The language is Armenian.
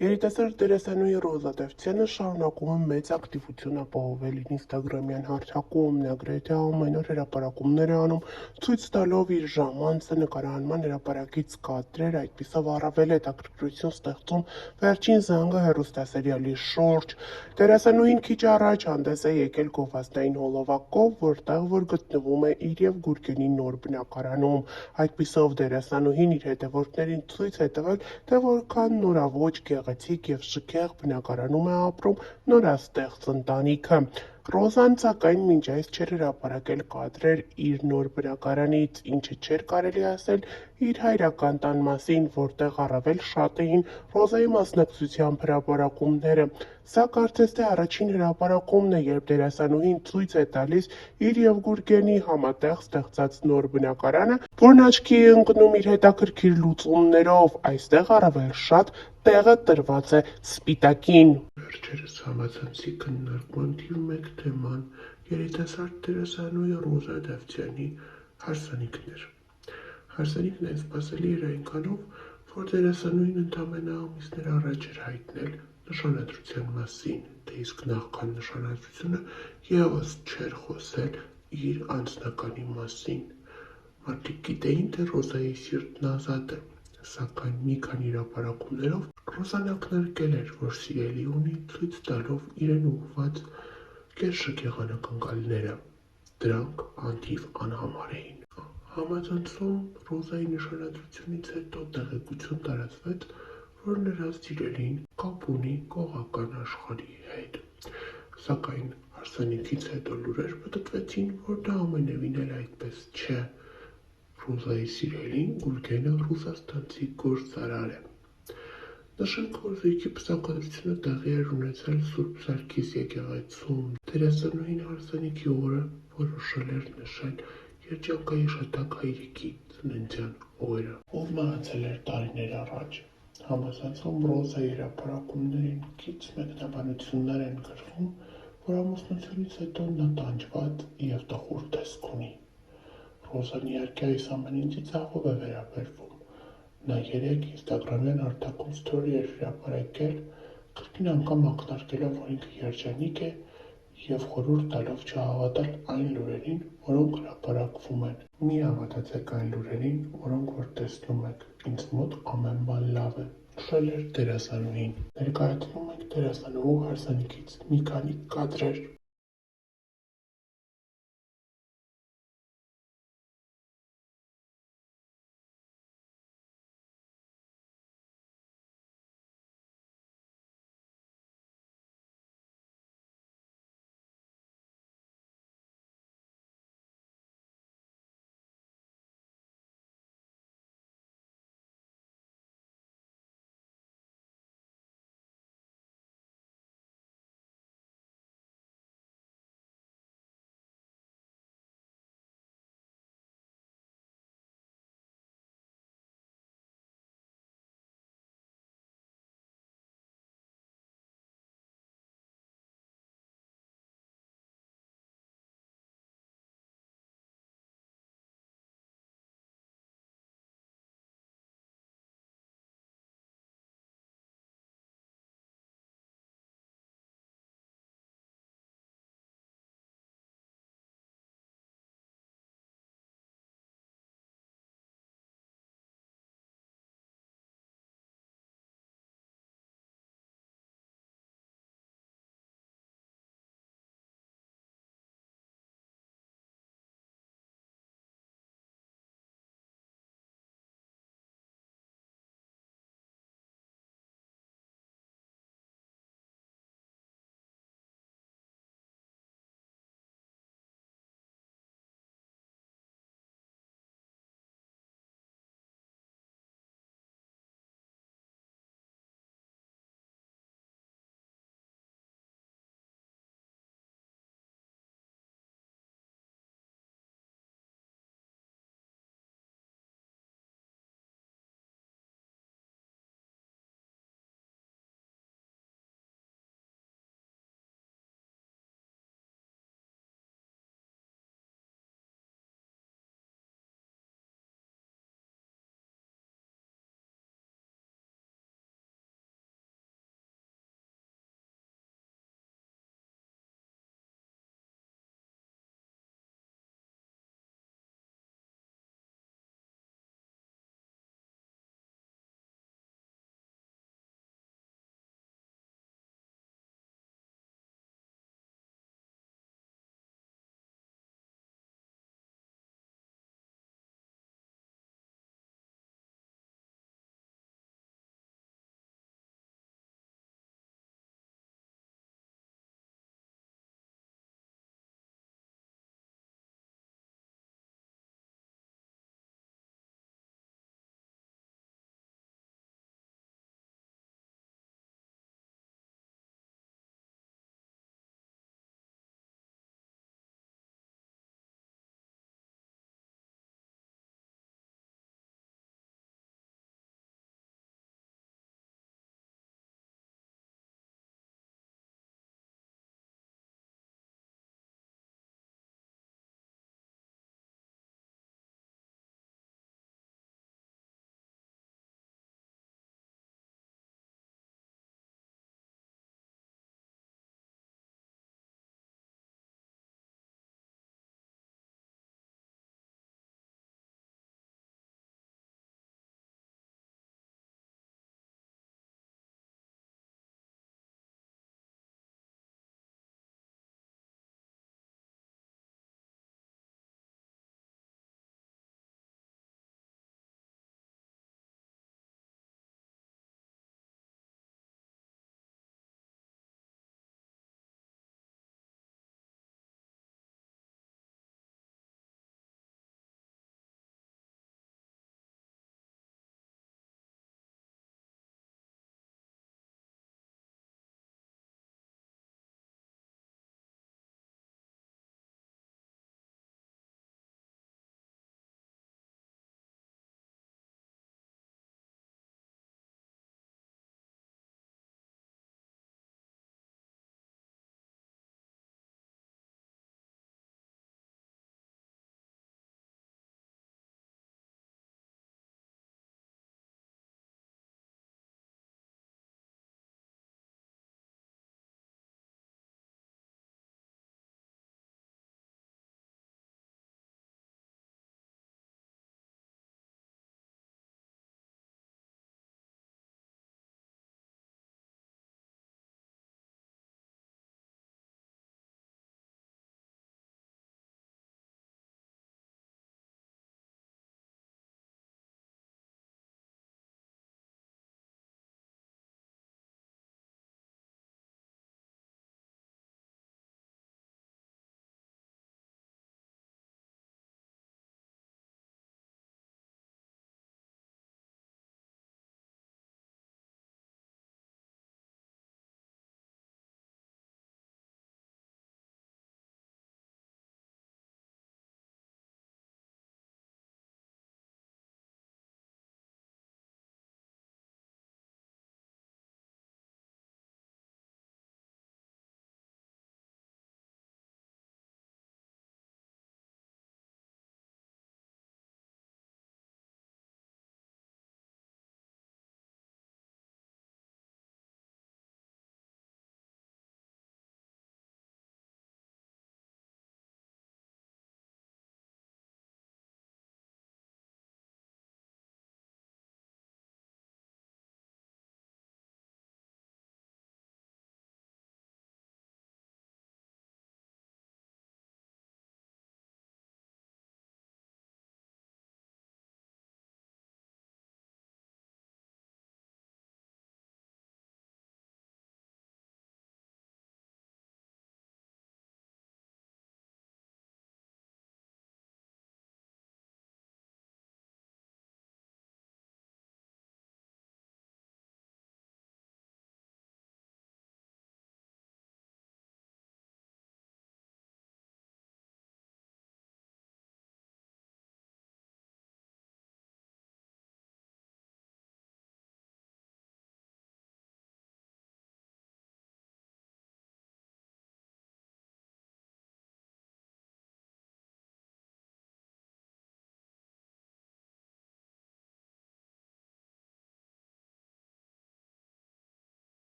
Երիտասարդ դերասանուհի Ռոզա Դավթյանը շարունակում է մեծ ակտիվություն ապահովել իր ինստագրամյան հարթակում, նա գրեթե ամեն օր հրապարակումներ է անում, ցույց տալով իր ժամանցը, նկարահանման հրապարակից կադրեր, այդպիսով առավել հետաքրքրություն ստեղծում Վերջին զանգը հեռուստասերիալի շուրջ։ Դերասանուհին քիչ առաջ հանդես է եկել գովազդային հոլովակով, որտեղ որ գտնվում է իր և Գուրգենի նոր բնակարանում, այդպիսով դերասանուհին իր հետևորդներին ցույց է տվել, թե որքան նորաոճ, գեղեցիկ և շքեղ բնակարանում է ապրում նորաստեղծ ընտանիքը։ Ռոզան, սակայն, մինչ այս չէր հրապարակել կադրեր իր նոր բնակարանից, ինչը չէր կարելի ասել իր հայրական տան մասին, որտեղ առավել շատ էին Ռոզայի մասնակցությամբ հրապարակումները։ Սա կարծես թե առաջին հրապարակումն է, երբ դերասանուհին ցույց է տալիս իր և Գուրգենի համատեղ ստեղծած նոր բնակարանը, որն աչքի է ընկնում իր հետաքրքիր լուծումներով, այստեղ առավել շատ տեղը տրված է սպիտակին։ Վերջերս համացանցի քննարկման թիվ 1 թեման երիտասարդ դերասանուհի Ռոզա Դավթյանի հարսանիքն էր։ Հարսանիքն անսպասելի էր այնքանով, որ դերասանուհին ընդամենը ամիսներ առաջ էր հայտնել նշանադրության մասին, դե իսկ նախքան նշանադրությունը ևս չէր խոսել իր անձնականի մասին։ Մարդիկ գիտեին, թե Ռոզայի սիրտն ազատ է, սակայն մի քանի հրապարակումներով Ռոզան ակնարկել էր, որ սիրելի ունի, ցույց տալով իրեն ուղղված կերշքեղ անակնկալները։ Դրանք անթիվ անհամար էին։ Համացանցում Ռոզայի նշանադրությունից հետո տեղեկություն տարածվեց, որ նրա սիրելին կապ ունի կողական աշխարհի հետ։ Սակայն հարսանիքից հետո լուրեր պտտվեցին, որ դա ամենևին էլ այդպես չէ։ Ռոզայի սիրելին Գուրգենը ռուսաստանցի գործարար է։ Նշենք, որ զույգի պսակադրությունը տեղի էր ունեցել Սուրբ Սարգիս եկեղեցում։ Դերասանուհին հարսանիքի օրը որոշել էր նշել երջանկայի շատակ հայրիկի ծննդյան օրը, ով մահացել էր տարիներ առաջ։ Համացանցում Ռոզայի հրապարակումներին կից մեկնաբանություններ են գրվում, որ ամուսնությունից հետո նա տանջված և տխուր տեսք ունի։ Ռոզան իհարկե այս ամենին ծիծաղով է վերաբերվում։ Նա երեկ ինստագրամյան հարթակում սթորի էր հրապարակել, կրկին անգամ ակնարկելով, որ ինքը երջանիկ է և խորհուրդ տալով չհավատալ այն լուրերին, որոնք հրապարակվում են։ Մի հավատացեք այն լուրերին, որոնք որ տեսնում եք, ինձ մոտ ամեն բան լավ է, նշել էր դերասանուհին։ Ներկայացնում ենք դերասանուհու հարսանիքից մի քանի կադրեր։